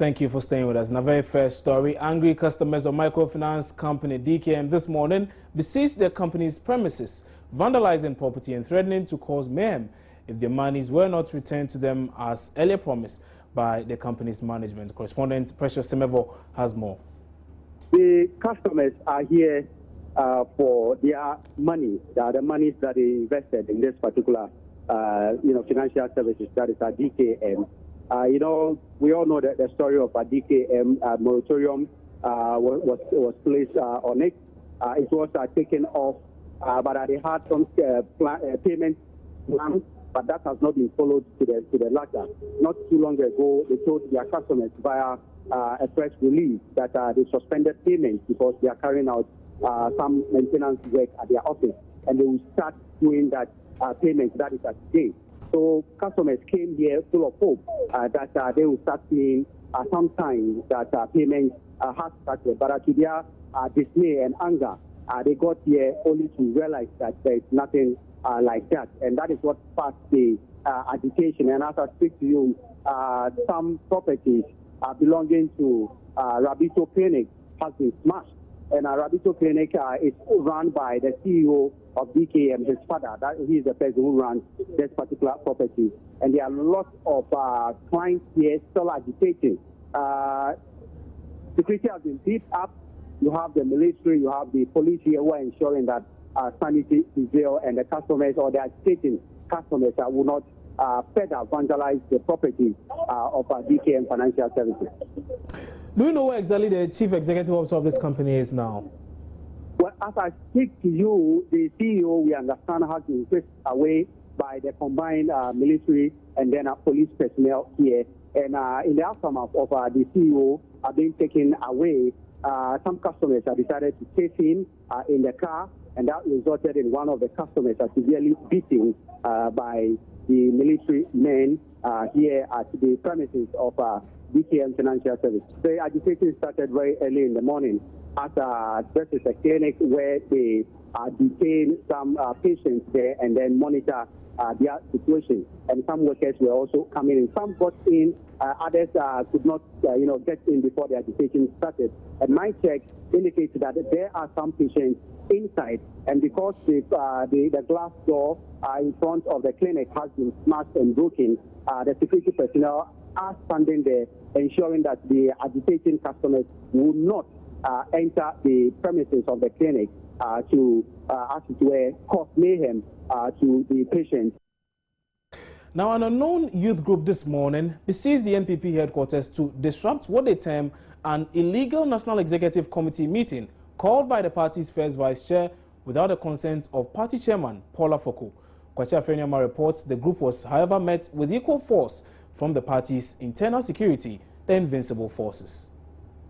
Thank you for staying with us. In a very first story, angry customers of microfinance company DKM this morning besieged their company's premises, vandalizing property and threatening to cause mayhem if their monies were not returned to them as earlier promised by the company's management. Correspondent Precious Semevo has more. The customers are here for their money, the monies that they invested in this particular, financial services, that is a DKM. We all know that the story of a DKM moratorium was placed on it. It was taken off, but they had some payment plans, but that has not been followed to the latter. Not too long ago, they told their customers via a press release that they suspended payments because they are carrying out some maintenance work at their office, and they will start doing that payment that is at today. So customers came here full of hope that they will start seeing some signs that payments have started. But to their dismay and anger, they got here only to realize that there is nothing like that. And that is what sparked the agitation. And as I speak to you, some properties belonging to Rabito Clinic has been smashed. And Rabito Clinic is run by the CEO of DKM, his father. He is the person who runs this particular property. And there are lots of clients here still agitating. Security has been beefed up. You have the military, you have the police here who are ensuring that sanity prevail, and the customers or the agitating customers will not further vandalize the property of DKM Financial Services. Do you know where exactly the chief executive officer of this company is now? Well, as I speak to you, the CEO, we understand, has been whisked away by the combined military and then police personnel here. And in the aftermath of the CEO being taken away, some customers have decided to chase him in the car, and that resulted in one of the customers severely beaten by the military men here at the premises of DKM Financial Service. The agitation started very early in the morning as this is a clinic where they detain some patients there and then monitor their situation. And some workers were also coming in. Some got in, others could not, get in before the agitation started. And my check indicates that there are some patients inside, and because the glass door in front of the clinic has been smashed and broken, the security personnel are standing there, ensuring that the agitating customers will not enter the premises of the clinic to, as it were, cause mayhem to the patients. Now, an unknown youth group this morning besieged the NPP headquarters to disrupt what they term an illegal National Executive Committee meeting called by the party's first vice chair without the consent of party chairman Paula Foko. Kwacha Afreniama reports the group was, however, met with equal force from the party's internal security, the Invincible Forces.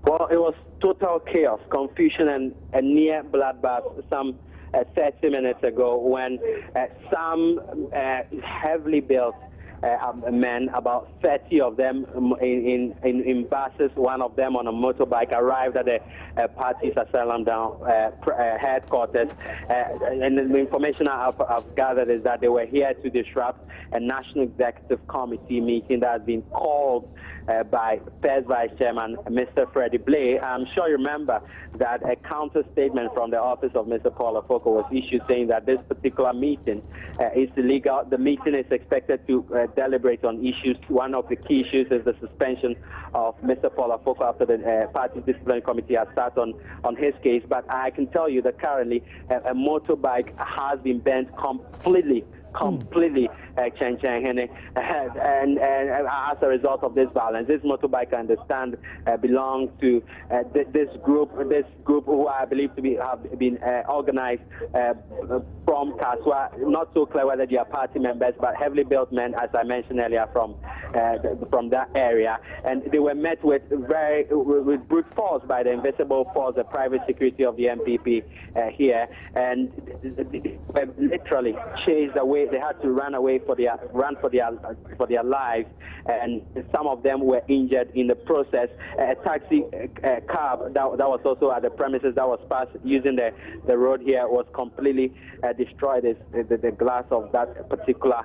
Well, it was total chaos, confusion, and a near bloodbath some 30 minutes ago when some heavily built men, about 30 of them in buses, one of them on a motorbike, arrived at the party's Asylum Down headquarters. And the information I've gathered is that they were here to disrupt a National Executive Committee meeting that has been called by First Vice Chairman Mr. Freddie Blay. I'm sure you remember that a counter statement from the office of Mr. Paula Foko was issued saying that this particular meeting is illegal. The meeting is expected to deliberate on issues. One of the key issues is the suspension of Mr. Paula Foko after the party disciplinary committee has sat on his case. But I can tell you that currently a motorbike has been burnt completely and as a result of this violence. This motorbike, I understand, belongs to this group who I believe to have been organized from Kaswa. Not so clear whether they are party members, but heavily built men, as I mentioned earlier, from that area. And they were met with brute force by the Invisible Force, the private security of the MPP here, and they were literally chased away away. They had to run for their lives, and some of them were injured in the process. A taxi cab that was also at the premises that was passed using the road here was completely destroyed. The glass of that particular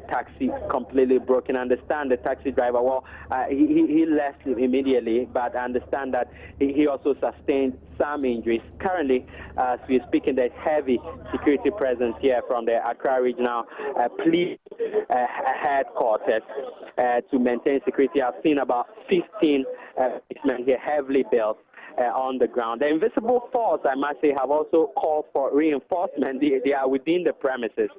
taxi completely broken. I understand the taxi driver, well, he left immediately, but I understand that he also sustained some injuries. Currently, as we're speaking, there's heavy security presence here from the Accra Regional Police headquarters to maintain security. I've seen about 15 policemen here, heavily built on the ground. The invisible force, I must say, have also called for reinforcement. They are within the premises.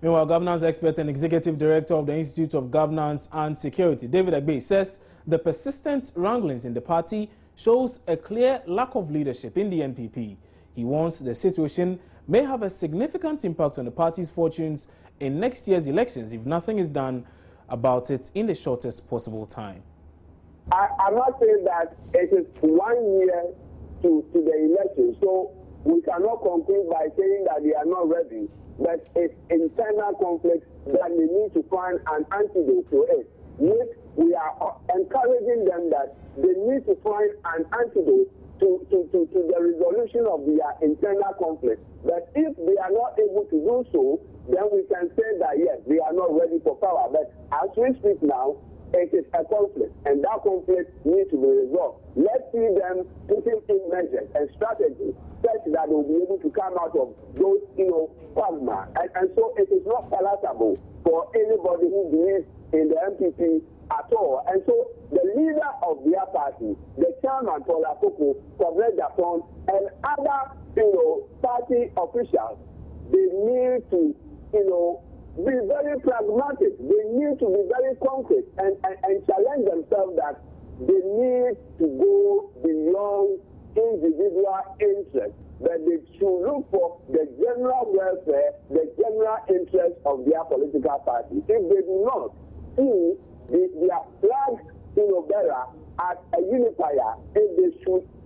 Meanwhile, governance expert and executive director of the Institute of Governance and Security, David Agbe, says the persistent wranglings in the party shows a clear lack of leadership in the NPP. He warns the situation may have a significant impact on the party's fortunes in next year's elections if nothing is done about it in the shortest possible time. I must say that it is 1 year to the election, so we cannot conclude by saying that they are not ready, but it's internal conflict that we need to find an antidote to it. We are encouraging them that they need to find an antidote to the resolution of their internal conflict. But if they are not able to do so, then we can say that yes, they are not ready for power. But as we speak now, it is a conflict, and that conflict needs to be resolved. Let's see them putting in measures and strategies such that they will be able to come out of those, quagmire. And so it is not palatable for anybody who believes in the MPP at all. And so the leader of their party, the chairman, Paul Akoko, Japan, and other, party officials, they need to, be very pragmatic. They need to be very concrete and challenge themselves that they need to go beyond individual interests, but they should look for the general welfare, the general interest of their political party. If they do not see their flag, bearer as a unifier, if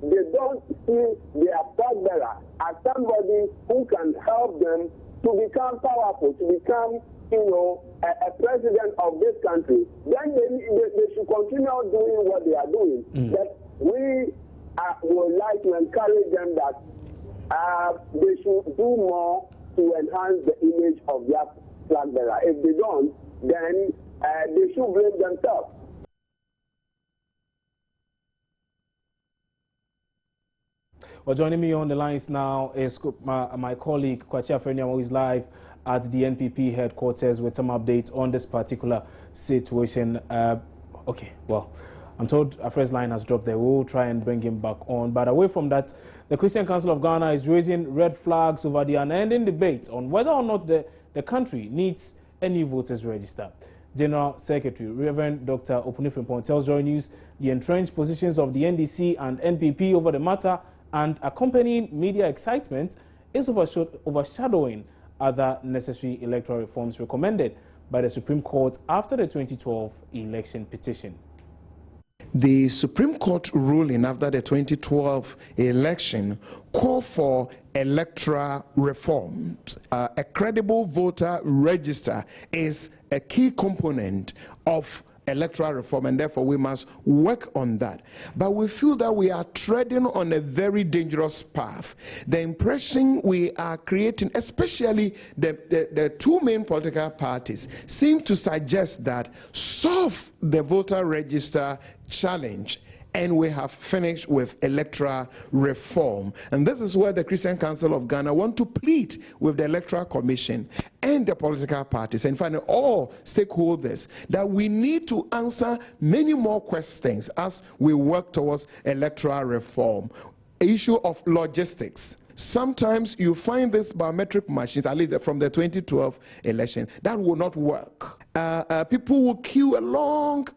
they don't see their flag bearer as somebody who can help them to become powerful, to become, a president of this country, then they should continue doing what they are doing. But we would like to encourage them that they should do more to enhance the image of their flag bearer. If they don't, then they should blame themselves. Well, joining me on the lines now is my colleague Kwachi Afreniam, who is live at the NPP headquarters with some updates on this particular situation. Okay, well, I'm told a first line has dropped there. We'll try and bring him back on. But away from that, the Christian Council of Ghana is raising red flags over the unending debate on whether or not the country needs a new voters register. General Secretary Reverend Dr. Opunifrimpong tells Joy News the entrenched positions of the NDC and NPP over the matter and accompanying media excitement is overshadowing other necessary electoral reforms recommended by the Supreme Court after the 2012 election petition. The Supreme Court ruling after the 2012 election called for electoral reforms. A credible voter register is a key component of electoral reform, and therefore we must work on that. But we feel that we are treading on a very dangerous path. The impression we are creating, especially the two main political parties, seem to suggest that solve the voter register challenge and we have finished with electoral reform. And this is where the Christian Council of Ghana want to plead with the Electoral Commission and the political parties, and finally all stakeholders, that we need to answer many more questions as we work towards electoral reform. Issue of logistics. Sometimes you find these biometric machines, at least from the 2012 election, that will not work. People will queue a long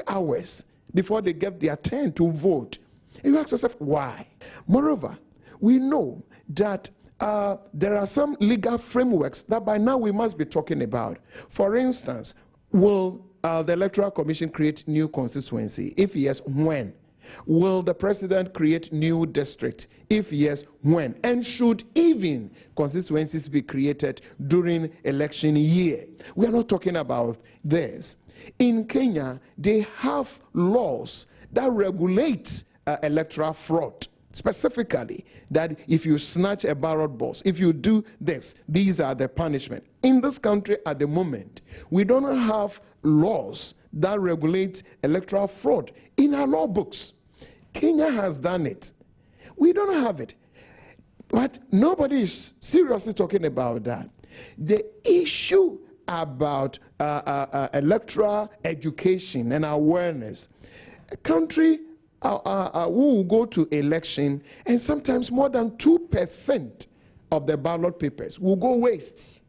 hours before they get their turn to vote. And you ask yourself, why? Moreover, we know that there are some legal frameworks that by now we must be talking about. For instance, will the Electoral Commission create new constituency? If yes, when? Will the president create new districts? If yes, when? And should even constituencies be created during election year? We are not talking about this. In Kenya, they have laws that regulate electoral fraud. Specifically, that if you snatch a ballot box, if you do this, these are the punishment. In this country at the moment, we don't have laws that regulate electoral fraud in our law books. Kenya has done it. We don't have it. But nobody is seriously talking about that. The issue about electoral education and awareness, a country who will go to election, and sometimes more than 2% of the ballot papers will go waste.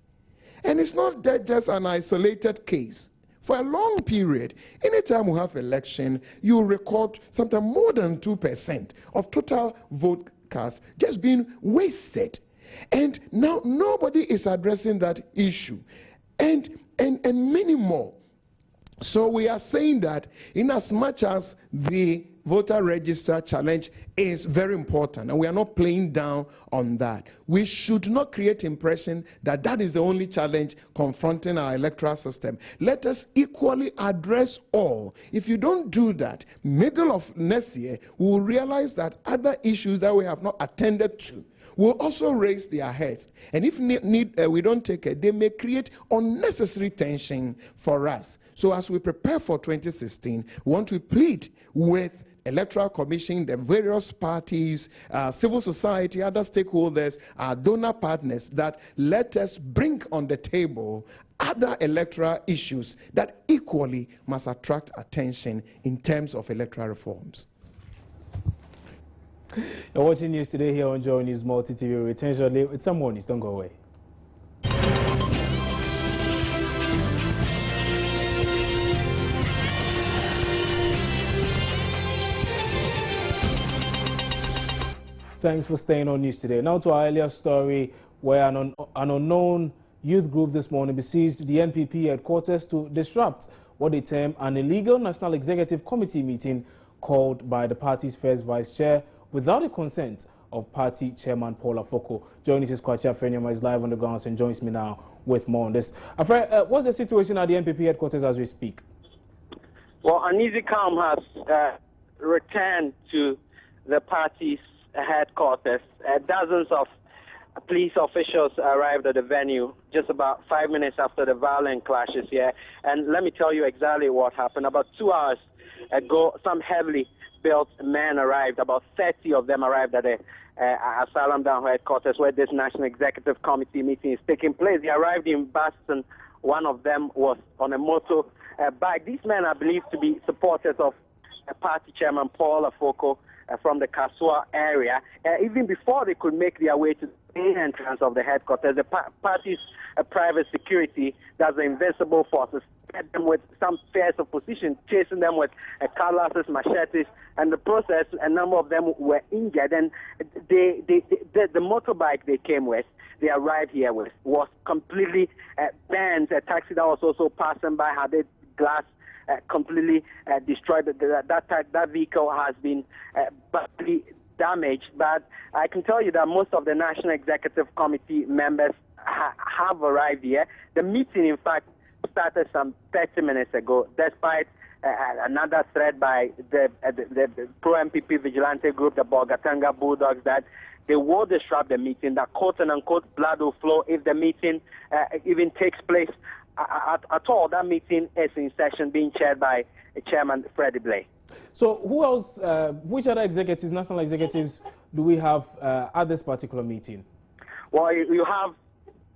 And it's not that just an isolated case. For a long period, anytime we have election, you record sometimes more than 2% of total vote cast just being wasted. And now nobody is addressing that issue. And many more. So we are saying that in as much as the voter register challenge is very important, and we are not playing down on that, we should not create impression that that is the only challenge confronting our electoral system. Let us equally address all. If you don't do that, middle of next year, we will realize that other issues that we have not attended to will also raise their heads. And if we don't take it, they may create unnecessary tension for us. So as we prepare for 2016, we want to plead with Electoral Commission, the various parties, civil society, other stakeholders, our donor partners, that let us bring on the table other electoral issues that equally must attract attention in terms of electoral reforms. You're watching news today here on Joy News Multi TV. Return shortly with some more news. Don't go away. Thanks for staying on news today. Now to our earlier story, where an unknown youth group this morning besieged the NPP headquarters to disrupt what they term an illegal National Executive Committee meeting called by the party's first vice chair without the consent of party chairman Paul Afoko. Joining us, Kwacha Frenyama is live on the ground and joins me now with more on this. Afre, what's the situation at the NPP headquarters as we speak? Well, uneasy calm has returned to the party's headquarters. Dozens of police officials arrived at the venue just about 5 minutes after the violent clashes here. And let me tell you exactly what happened. About 2 hours ago, some heavily built men arrived. About 30 of them arrived at the Asylum Down headquarters where this National Executive Committee meeting is taking place. They arrived in buses, and one of them was on a motorbike. These men are believed to be supporters of party chairman Paul Afoko from the Kasua area. Even before they could make their way to the main entrance of the headquarters, the party's private security, that's the invisible forces, met them with some fierce opposition, chasing them with cutlasses, machetes, and the process, a number of them were injured. And the motorbike they came with, they arrived here with, was completely bent. A taxi that was also passing by had its glass completely destroyed. That vehicle has been badly damaged. But I can tell you that most of the National Executive Committee members have arrived here. The meeting, in fact, started some 30 minutes ago, despite another threat by the pro-MPP vigilante group, the Bolgatanga Bulldogs, that they will disrupt the meeting, that quote-unquote blood will flow if the meeting even takes place at all. That meeting is in session, being chaired by Chairman Freddie Blay. So who else, which other executives, national executives, do we have at this particular meeting? Well, you have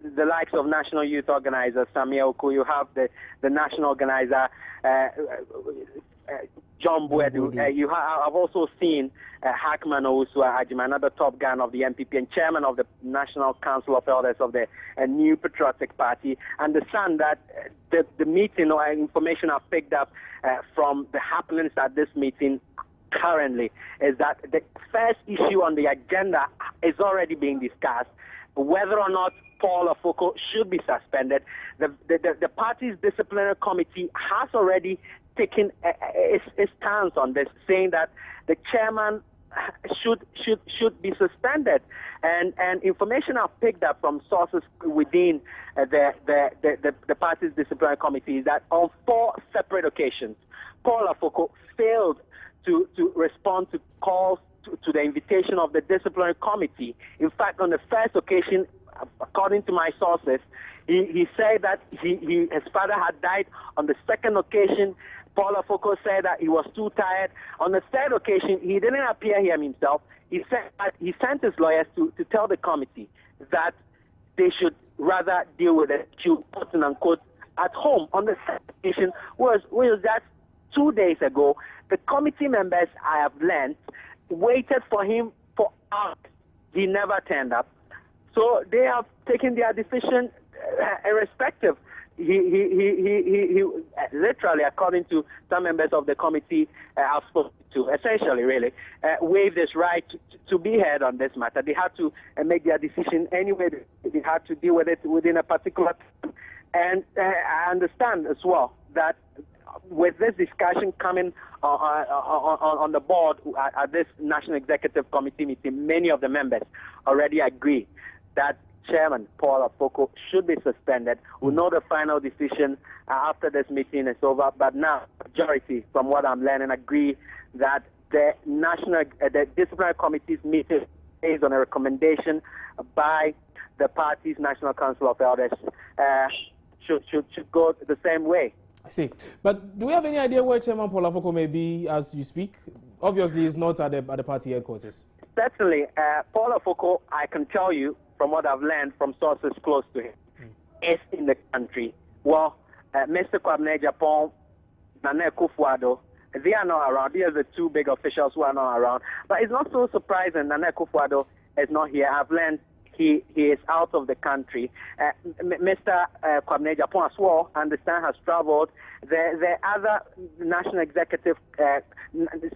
the likes of National Youth Organizer Samia Oku, you have the National Organizer John Buedu. I've also seen Hackman Owusua Ajima, another top gun of the NPP and chairman of the National Council of Elders of the New Patriotic Party. Understand that the meeting or information I've picked up from the happenings at this meeting currently is that the first issue on the agenda is already being discussed. whether or not Paul Afoko should be suspended. The party's disciplinary committee has already taken its stance on this, saying that the chairman should be suspended. And information I've picked up from sources within the party's disciplinary committee is that on 4 separate occasions, Paul Afoko failed to respond to calls to the invitation of the disciplinary committee. In fact, on the first occasion, according to my sources, he said that his father had died. On the second occasion, Paul Afoko said that he was too tired. On the third occasion, he didn't appear here himself. He said that he sent his lawyers to tell the committee that they should rather deal with the issue, quote unquote, at home. On the second occasion was that 2 days ago, the committee members, I have learned, waited for him for hours. He never turned up. So they have taken their decision irrespective. He literally, according to some members of the committee I've spoken to, essentially, really, waived his right to be heard on this matter. They had to make their decision anyway. They had to deal with it within a particular time. And I understand as well that with this discussion coming on the board at this National Executive Committee meeting, many of the members already agree that Chairman Paul Afoko should be suspended. We'll know the final decision after this meeting is over. But now, majority, from what I'm learning, agree that the disciplinary committee's meeting based on a recommendation by the party's National Council of Elders should go the same way. I see. But do we have any idea where Chairman Paul Afoko may be as you speak? Obviously, he's not at the party headquarters. Certainly. Paul Afoko, I can tell you, from what I've learned from sources close to him, is in the country. Well, Mr. Kwabena Japan, Nana Akufo-Addo, they are not around. These are the 2 big officials who are not around. But it's not so surprising Nana Akufo-Addo is not here. I've learned he is out of the country. Mr. Kwabena Japan as well, I understand, has traveled. The other National Executive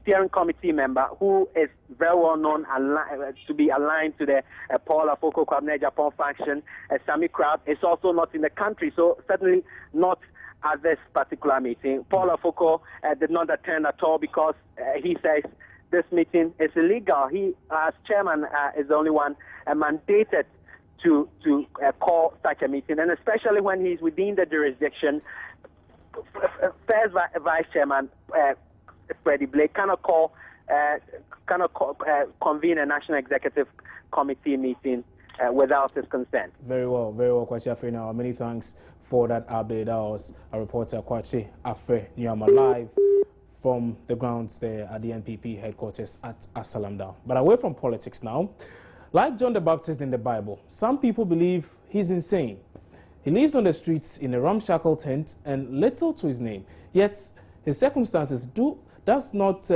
Steering Committee member who is very well known to be aligned to the Paul Afoko Kwabena Japan faction, Sami Crab, is also not in the country, so certainly not at this particular meeting. Paul Afoko did not attend at all because he says this meeting is illegal. He, as chairman, is the only one mandated to call such a meeting, and especially when he's within the jurisdiction. First Vice Chairman Freddie Blake cannot convene a National Executive Committee meeting without his consent. Very well, Kwachi Afre. Now, many thanks for that update. That was a reporter, Kwachi Afre Nyama, live from the grounds there at the NPP headquarters at Asalamdam. But away from politics now, like John the Baptist in the Bible, some people believe he's insane. He lives on the streets in a ramshackle tent and little to his name. Yet his circumstances does not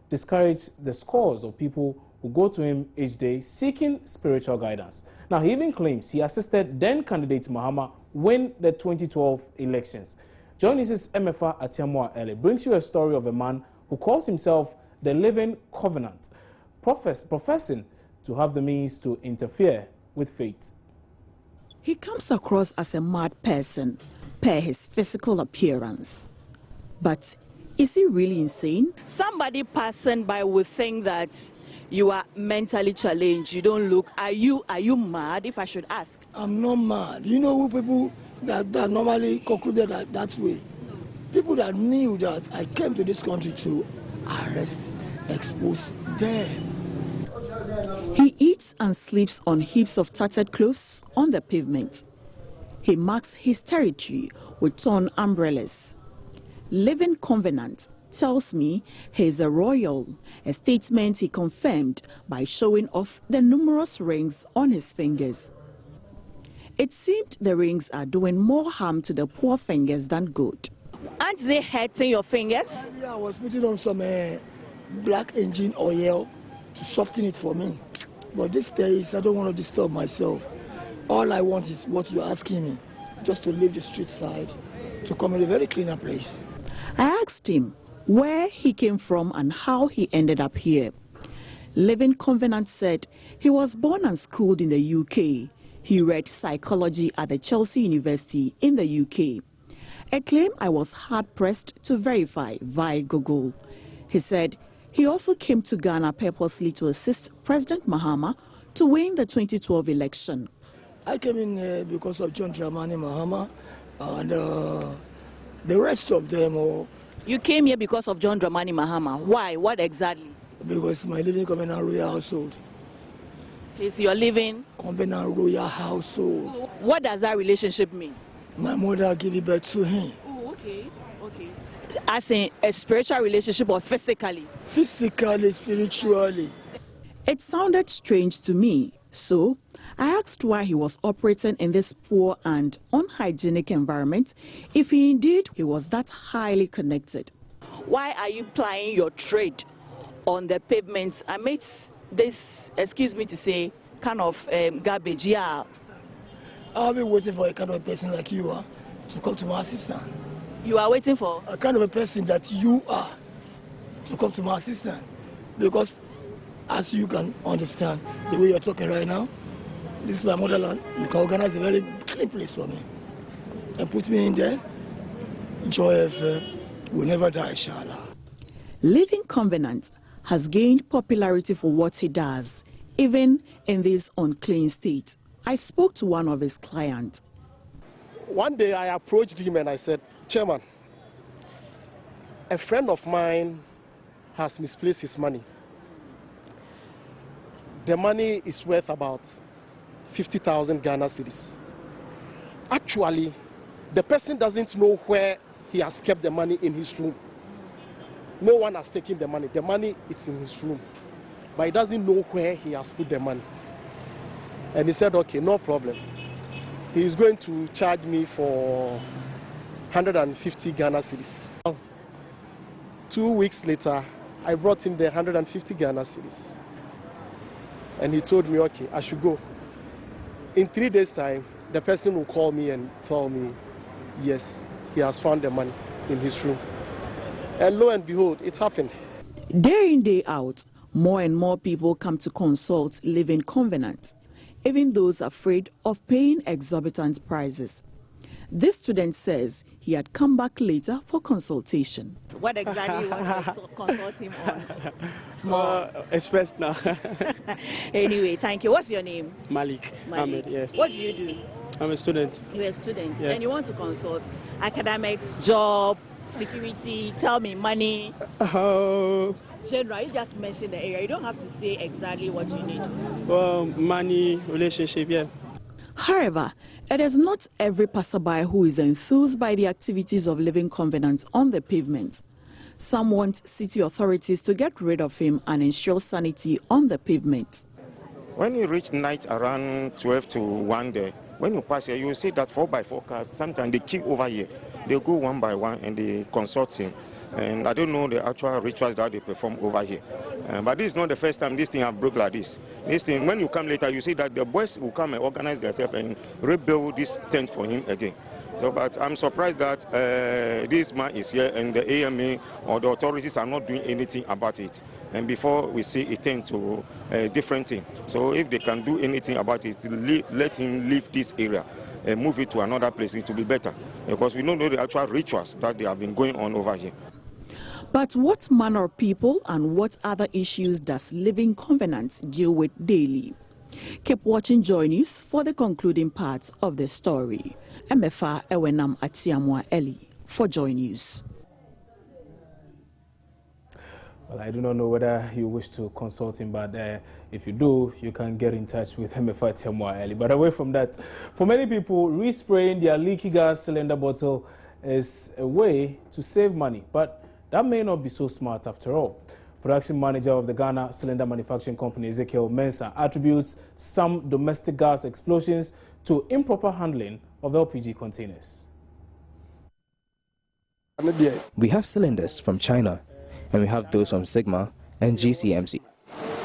discourage the scores of people who go to him each day seeking spiritual guidance. Now, he even claims he assisted then candidate Mahama win the 2012 elections. Join News' MFA Atiamwa Ele brings you a story of a man who calls himself the Living Covenant, professing to have the means to interfere with fate. He comes across as a mad person per his physical appearance. But is he really insane? Somebody passing by would think that you are mentally challenged. You don't look. Are you mad, if I should ask? I'm not mad. You know who people that normally concluded that way? People that knew that I came to this country to arrest, expose them. He eats and sleeps on heaps of tattered clothes on the pavement. He marks his territory with torn umbrellas. Living Covenant tells me he is a royal, a statement he confirmed by showing off the numerous rings on his fingers. It seemed the rings are doing more harm to the poor fingers than good. Aren't they hurting your fingers? Yeah, I was putting on some black engine oil to soften it for me. But these days, I don't want to disturb myself. All I want is what you're asking me, just to leave the street side, to come in a very cleaner place. I asked him where he came from and how he ended up here. Living Covenant said he was born and schooled in the UK, He read psychology at the Chelsea University in the UK, a claim I was hard-pressed to verify via Google. He said he also came to Ghana purposely to assist President Mahama to win the 2012 election. I came in because of John Dramani Mahama and the rest of them. You came here because of John Dramani Mahama. Why? What exactly? Because my living Covenant Royal household. Is your living? Covenant Royal household. What does that relationship mean? My mother gave birth to him. Oh, okay. As in a spiritual relationship or physically? Physically, spiritually. It sounded strange to me, so I asked why he was operating in this poor and unhygienic environment if he indeed was that highly connected. Why are you plying your trade on the pavements amidst this, excuse me to say, kind of garbage? Yeah. I'll be waiting for a kind of person like you are to come to my assistance. You are waiting for? A kind of a person that you are to come to my assistance. Because as you can understand, the way you're talking right now, this is my motherland. You can organize a very clean place for me and put me in there. Joy will never die, inshallah. Living Covenant has gained popularity for what he does, even in this unclean state. I spoke to one of his clients. One day I approached him and I said, Chairman, a friend of mine has misplaced his money. The money is worth about 50,000 Ghana cedis. Actually, the person doesn't know where he has kept the money in his room. No one has taken the money. The money is in his room, but he doesn't know where he has put the money. And he said, okay, no problem. He is going to charge me for 150 Ghana cedis. 2 weeks later, I brought him the 150 Ghana cedis. And he told me, okay, I should go. In 3 days' time, the person will call me and tell me, yes, he has found the money in his room. And lo and behold, it happened. Day in, day out, more and more people come to consult Living Covenant, even those afraid of paying exorbitant prices. This student says he had come back later for consultation. What exactly you want to consult him on? Small. Express now. Anyway, thank you. What's your name? Malik. Ahmed, yeah. What do you do? I'm a student. You're a student, yeah. And you want to consult academics, job, security, tell me, money. General, you just mentioned the area. You don't have to say exactly what you need. Well, money, relationship, yeah. However, it is not every passerby who is enthused by the activities of Living Covenant on the pavement. Some want city authorities to get rid of him and ensure sanity on the pavement. When you reach night around 12 to 1 day, when you pass here, you will see that 4x4 cars, sometimes they keep over here. They go one by one and they consult him. And I don't know the actual rituals that they perform over here. But this is not the first time this thing have broke like this. This thing, when you come later, you see that the boys will come and organize themselves and rebuild this tent for him again. So, but I'm surprised that this man is here and the AMA or the authorities are not doing anything about it. And before we see it turn to a different thing. So if they can do anything about it, let him leave this area and move it to another place, it will be better. Because we don't know the actual rituals that they have been going on over here. But what manner of people and what other issues does Living Covenant deal with daily? Keep watching Joy News for the concluding parts of the story. Emefa Ewenam Atiamwa Eli for Joy News. Well, I do not know whether you wish to consult him, but if you do, you can get in touch with Emefa Atiamwa Eli. But away from that, for many people, respraying their leaky gas cylinder bottle is a way to save money. But that may not be so smart after all. Production manager of the Ghana Cylinder Manufacturing Company, Ezekiel Mensah, attributes some domestic gas explosions to improper handling of LPG containers. We have cylinders from China, and we have those from Sigma and GCMC.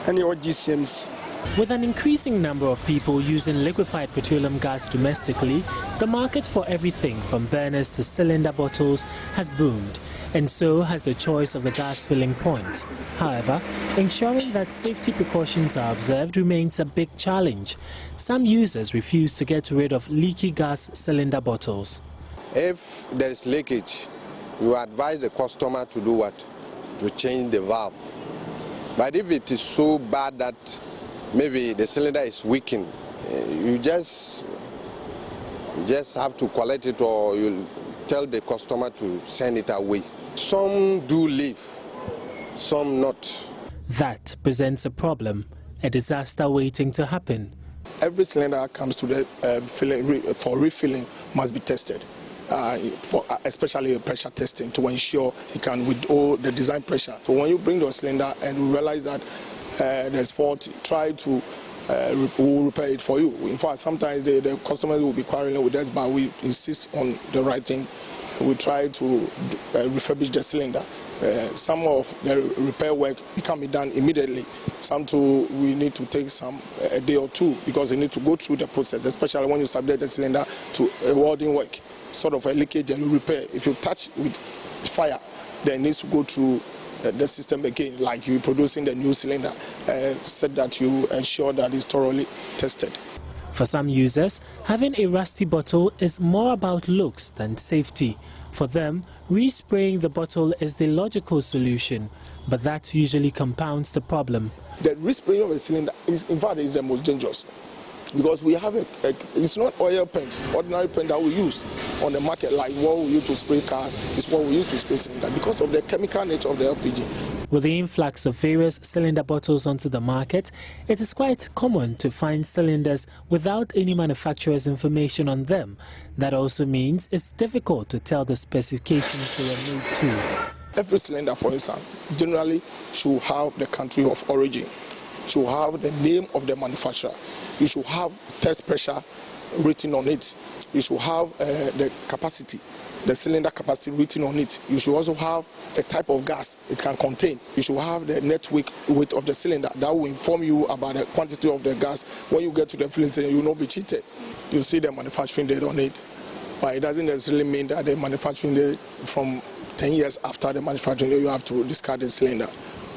Any GCMC? With an increasing number of people using liquefied petroleum gas domestically, the market for everything from burners to cylinder bottles has boomed, and so has the choice of the gas filling point. However, ensuring that safety precautions are observed remains a big challenge. Some users refuse to get rid of leaky gas cylinder bottles. If there is leakage, you advise the customer to do what? To change the valve. But if it is so bad that maybe the cylinder is weakened, you just have to collect it, or you tell the customer to send it away. Some do leave, some not. That presents a problem, a disaster waiting to happen. Every cylinder that comes to the for refilling must be tested, especially pressure testing, to ensure it can withhold the design pressure. So when you bring the cylinder and we realize that there's fault, try to we'll repair it for you. In fact, sometimes the customers will be quarreling with us, but we insist on the right thing. We try to refurbish the cylinder. Some of the repair work can be done immediately. Some too, we need to take a day or two, because they need to go through the process, especially when you subject the cylinder to a welding work, sort of a leakage and repair. If you touch with fire, then it needs to go through the system again, like you producing the new cylinder, so that you ensure that it's thoroughly tested. For some users, having a rusty bottle is more about looks than safety. For them, respraying the bottle is the logical solution, but that usually compounds the problem. The respraying of a cylinder is, in fact, is the most dangerous, because we have it's not oil paint, ordinary paint that we use on the market, like what we use to spray cars, is what we use to spray cylinder, because of the chemical nature of the LPG. With the influx of various cylinder bottles onto the market, it is quite common to find cylinders without any manufacturer's information on them. That also means it's difficult to tell the specifications they were made to. Every cylinder, for instance, generally should have the country of origin, should have the name of the manufacturer. You should have test pressure written on it. You should have the capacity, the cylinder capacity written on it. You should also have the type of gas it can contain. You should have the net weight of the cylinder. That will inform you about the quantity of the gas. When you get to the filling station, you will not be cheated. You see the manufacturing date on it. But it doesn't necessarily mean that the manufacturing date from 10 years after the manufacturing date, you have to discard the cylinder.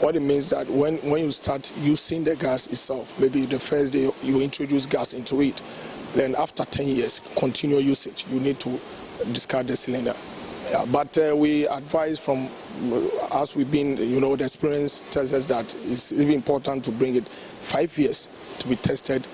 What it means that when you start using the gas itself, maybe the first day you introduce gas into it, then after 10 years, continue usage, you need to discard the cylinder. But we advise from, as we've been, the experience tells us that it's even important to bring it 5 years to be tested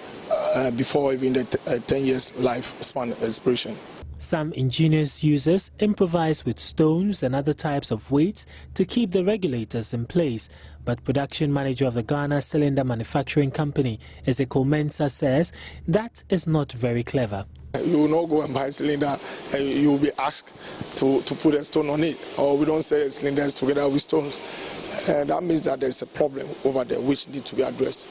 before even the 10 years lifespan expiration. Some ingenious users improvise with stones and other types of weights to keep the regulators in place. But production manager of the Ghana Cylinder Manufacturing Company, Ezekiel Mensah, says that is not very clever. You will not go and buy a cylinder and you will be asked to put a stone on it, or we don't sell cylinders together with stones. That means that there's a problem over there which needs to be addressed.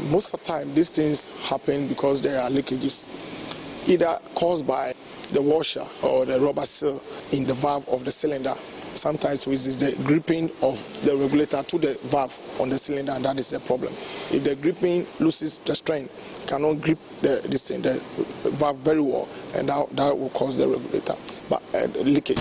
Most of the time, these things happen because there are leakages, either caused by the washer or the rubber seal in the valve of the cylinder. Sometimes it is the gripping of the regulator to the valve on the cylinder, and that is the problem. If the gripping loses the strength, it cannot grip the valve very well, and that will cause the regulator leakage.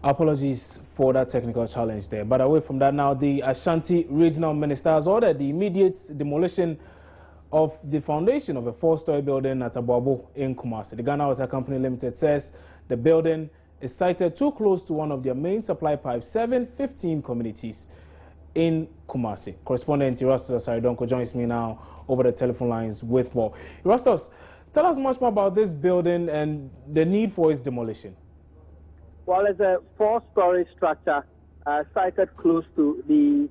Apologies for that technical challenge there. But away from that now, the Ashanti Regional Minister has ordered the immediate demolition of the foundation of a 4-story building at Aboabo in Kumasi. The Ghana Water Company Limited says the building is sited too close to one of their main supply pipes, 715 communities in Kumasi. Correspondent Erastus Asaridonko joins me now over the telephone lines with more. Erastus, tell us much more about this building and the need for its demolition. Well, it's a 4-story structure sited close to the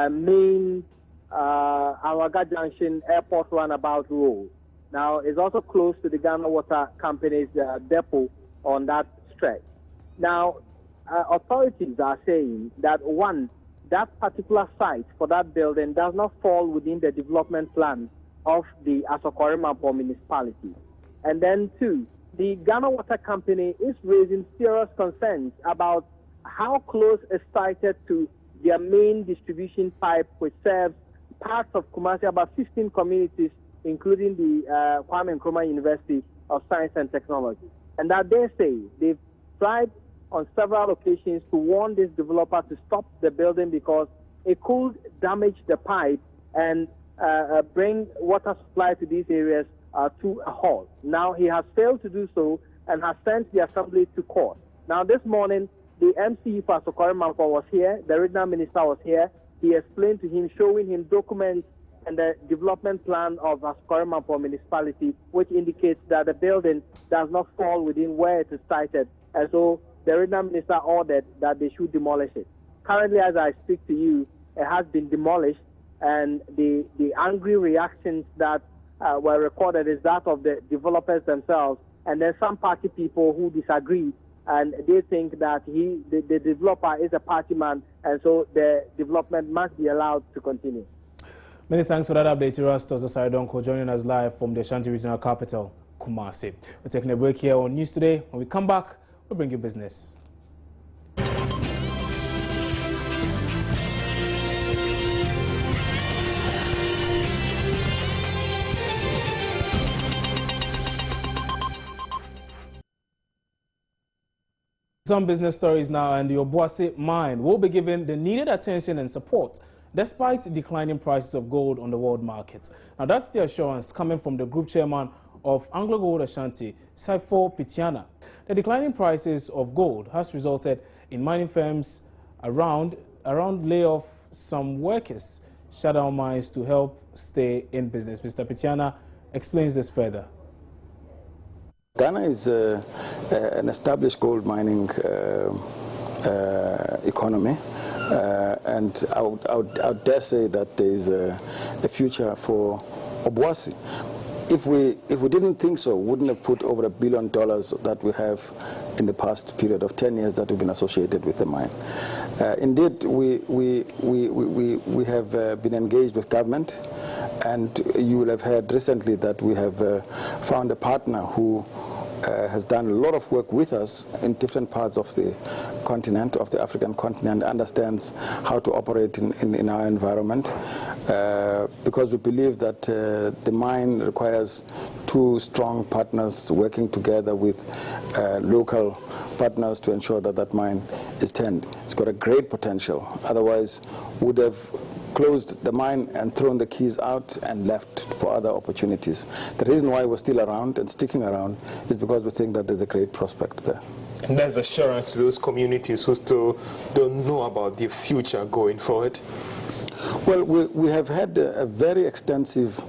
main Awaga Junction Airport Runabout Road. Now, it's also close to the Ghana Water Company's depot on that stretch. Now, authorities are saying that, one, that particular site for that building does not fall within the development plan of the Asokore-Mampong municipality. And then, two, the Ghana Water Company is raising serious concerns about how close it's sited to their main distribution pipe, which serves parts of Kumasi, about 15 communities, including the Kwame Nkrumah University of Science and Technology. And that they say they've tried on several occasions to warn this developer to stop the building because it could damage the pipe and bring water supply to these areas to a halt. Now, he has failed to do so and has sent the assembly to court. Now, this morning, the MC for Asokore-Mampong was here, the regional minister was here. He explained to him, showing him documents and the development plan of Asokore-Mampong municipality, which indicates that the building does not fall within where it is sited. And so the regional minister ordered that they should demolish it. Currently, as I speak to you, it has been demolished, and the angry reactions that were recorded is that of the developers themselves, and then some party people who disagree, and they think that the developer is a party man, and so the development must be allowed to continue. Many thanks for that update, Erastus Asaridonko, joining us live from the Ashanti Regional Capital, Kumasi. We're taking a break here on News Today. When we come back, we'll bring you business. Some business stories now, and the Obuasi mine will be given the needed attention and support despite declining prices of gold on the world market. Now, that's the assurance coming from the group chairman of Anglo Gold Ashanti, Saifo Pitiana. The declining prices of gold has resulted in mining firms around layoff some workers, shut down mines to help stay in business. Mr. Pitiana explains this further. Ghana is an established gold mining economy, and I would dare say that there is a future for Obuasi. If we didn't think so, we wouldn't have put over $1 billion that we have in the past period of 10 years that we've been associated with the mine. Indeed, we have been engaged with government, and you will have heard recently that we have found a partner who has done a lot of work with us in different parts of the continent, of the African continent, understands how to operate in our environment, because we believe that the mine requires two strong partners working together with local partners to ensure that that mine is turned. It's got a great potential. Otherwise, we would have closed the mine and thrown the keys out and left for other opportunities. The reason why we're still around and sticking around is because we think that there's a great prospect there. And there's assurance to those communities who still don't know about the future going forward? Well, we have had a very extensive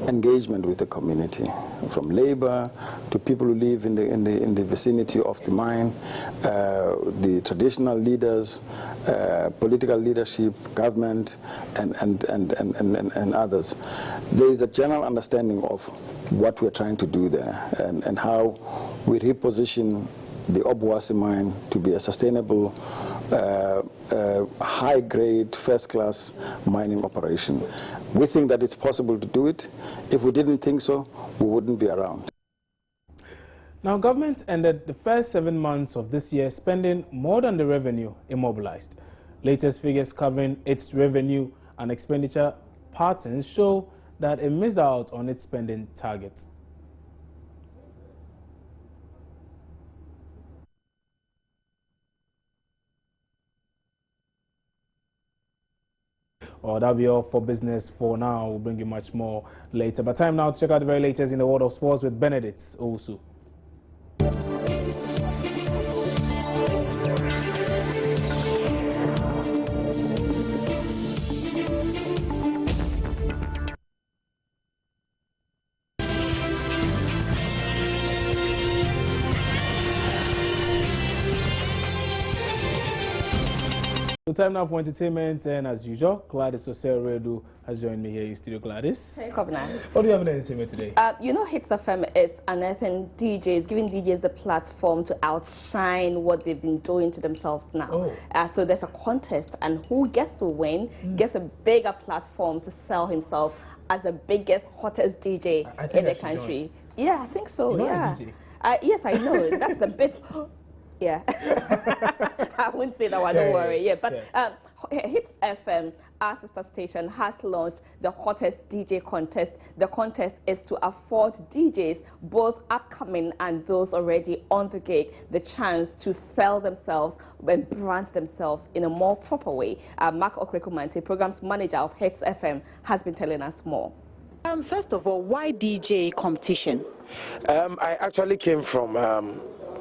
engagement with the community, from labor to people who live in the vicinity of the mine, the traditional leaders, political leadership, government, and others. There is a general understanding of what we're trying to do there, and how we reposition the Obuasi mine to be a sustainable, high-grade, first-class mining operation. We think that it's possible to do it. If we didn't think so, we wouldn't be around. Now, government ended the first 7 months of this year spending more than the revenue immobilized. Latest figures covering its revenue and expenditure patterns show that it missed out on its spending targets. Well, that'll be all for business for now. We'll bring you much more later. But time now to check out the very latest in the world of sports with Benedict Owusu. time now for entertainment, and as usual, Gladys Osei-Redu has joined me here in studio. Gladys, hey, Governor. What do you have in entertainment today? You know, Hits FM is unearthing DJs, giving DJs the platform to outshine what they've been doing to themselves now. So there's a contest, and who gets to win gets a bigger platform to sell himself as the biggest, hottest DJ in the country. Yeah, I think so. You know, yeah. DJ? Yes, I know. That's the bit. Yeah, I wouldn't say that one, don't worry. Yeah, but Hits FM, our sister station, has launched the hottest DJ contest. The contest is to afford DJs, both upcoming and those already on the gig, the chance to sell themselves and brand themselves in a more proper way. Mark Okrekumante, programs manager of Hits FM, has been telling us more. First of all, why DJ competition? I actually came from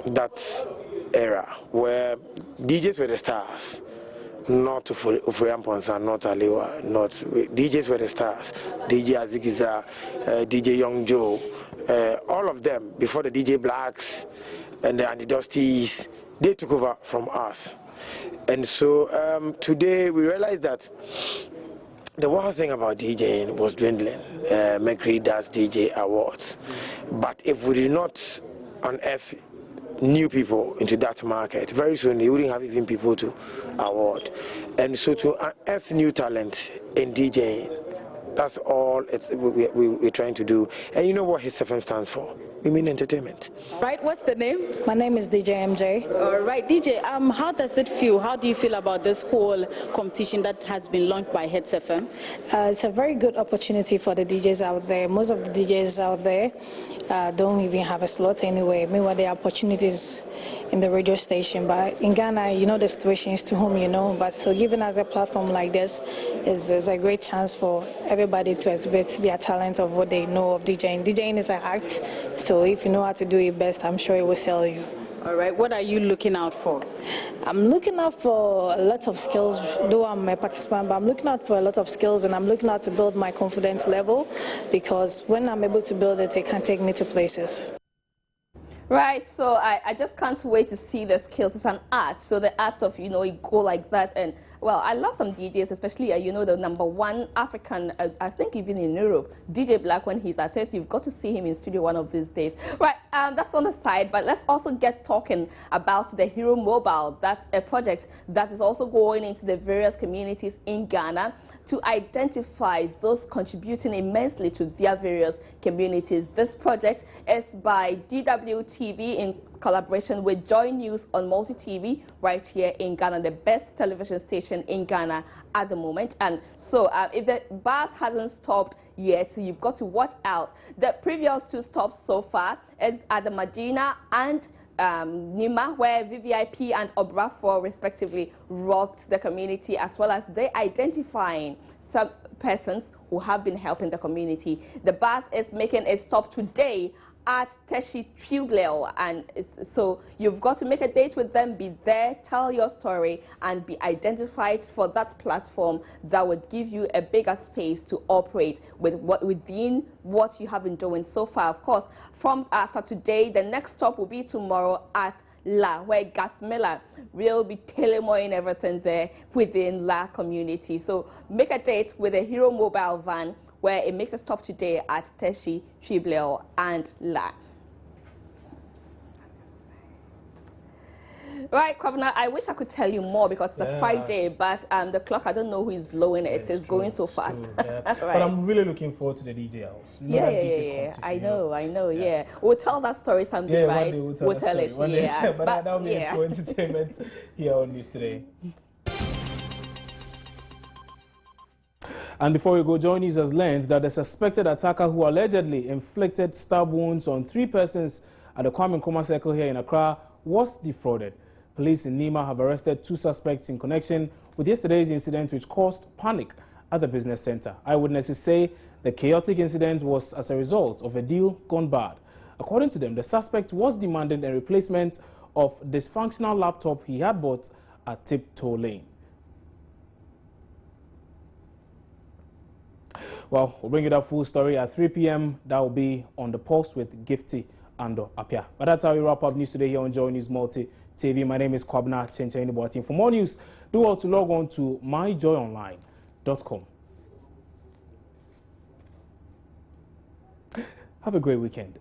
that era where DJs were the stars, not Ufurian Ponsa, not Aliwa, not DJs were the stars. DJ Azikiza, DJ Young Joe, all of them before the DJ Blacks and the Andy Dusties, they took over from us. And so today we realized that the wild thing about DJing was dwindling. Mercury does DJ awards, but if we did not unearth new people into that market, very soon you wouldn't have even people to award. And so to unearth new talent in DJing, that's all we're trying to do. And you know what Hits FM stands for? We mean entertainment. Right, what's the name? My name is DJ MJ. All right, DJ, how does it feel? How do you feel about this whole competition that has been launched by Hits FM? It's a very good opportunity for the DJs out there. Most of the DJs out there don't even have a slot anyway. Meanwhile, there are opportunities in the radio station. But in Ghana, you know the situations to whom you know. But so giving us a platform like this is a great chance for everybody to exhibit their talent of what they know of DJing. DJing is an act, so if you know how to do it best, I'm sure it will sell you. All right, what are you looking out for? I'm looking out for a lot of skills, though I'm a participant, but I'm looking out for a lot of skills, and I'm looking out to build my confidence level, because when I'm able to build it, it can take me to places. Right, so I just can't wait to see the skills. It's an art, so the art of, you know, it go like that. And well, I love some DJs, especially, you know, the #1 African, I think even in Europe, DJ Black, when he's at it, you've got to see him in studio one of these days. Right, that's on the side, but let's also get talking about the Hero Mobile. That's a project that is also going into the various communities in Ghana to identify those contributing immensely to their various communities. This project is by DWTV in collaboration with Joy News on Multi TV right here in Ghana, the best television station in Ghana at the moment. And so if the bus hasn't stopped yet, you've got to watch out. The previous 2 stops so far is at the Medina and Nima, where VVIP and Obrafor respectively rocked the community, as well as they identifying some persons who have been helping the community. The bus is making a stop today at Teshi Tubleo, and so you've got to make a date with them, be there, tell your story, and be identified for that platform that would give you a bigger space to operate with within what you have been doing so far. Of course, from after today, the next stop will be tomorrow at La, where Gas Miller will be tailoring everything there within La community. So make a date with a Hero Mobile van, where it makes a stop today at Teshi, Tubleo, and La. Right, Governor, I wish I could tell you more because it's a Friday, but the clock, I don't know who is blowing it. It's going so fast. Right. But I'm really looking forward to the DJ house. You know, yeah. I know, yeah. We'll tell that story someday, right? One day we'll tell it, yeah. But that'll be it for entertainment here on News Today. And before we go, Joy News has learned that the suspected attacker who allegedly inflicted stab wounds on 3 persons at the Kwame Nkrumah Circle here in Accra was defrauded. Police in Nima have arrested 2 suspects in connection with yesterday's incident, which caused panic at the business center. Eyewitnesses say the chaotic incident was as a result of a deal gone bad. According to them, the suspect was demanding a replacement of dysfunctional laptop he had bought at Tiptoe Lane. Well, we'll bring you that full story at 3 p.m. That will be on the Pulse with Gifty Ando Apia. But that's how we wrap up news today here on Joy News Multi TV. My name is Kwabna Chencheni. For more news, do well to log on to myjoyonline.com. Have a great weekend.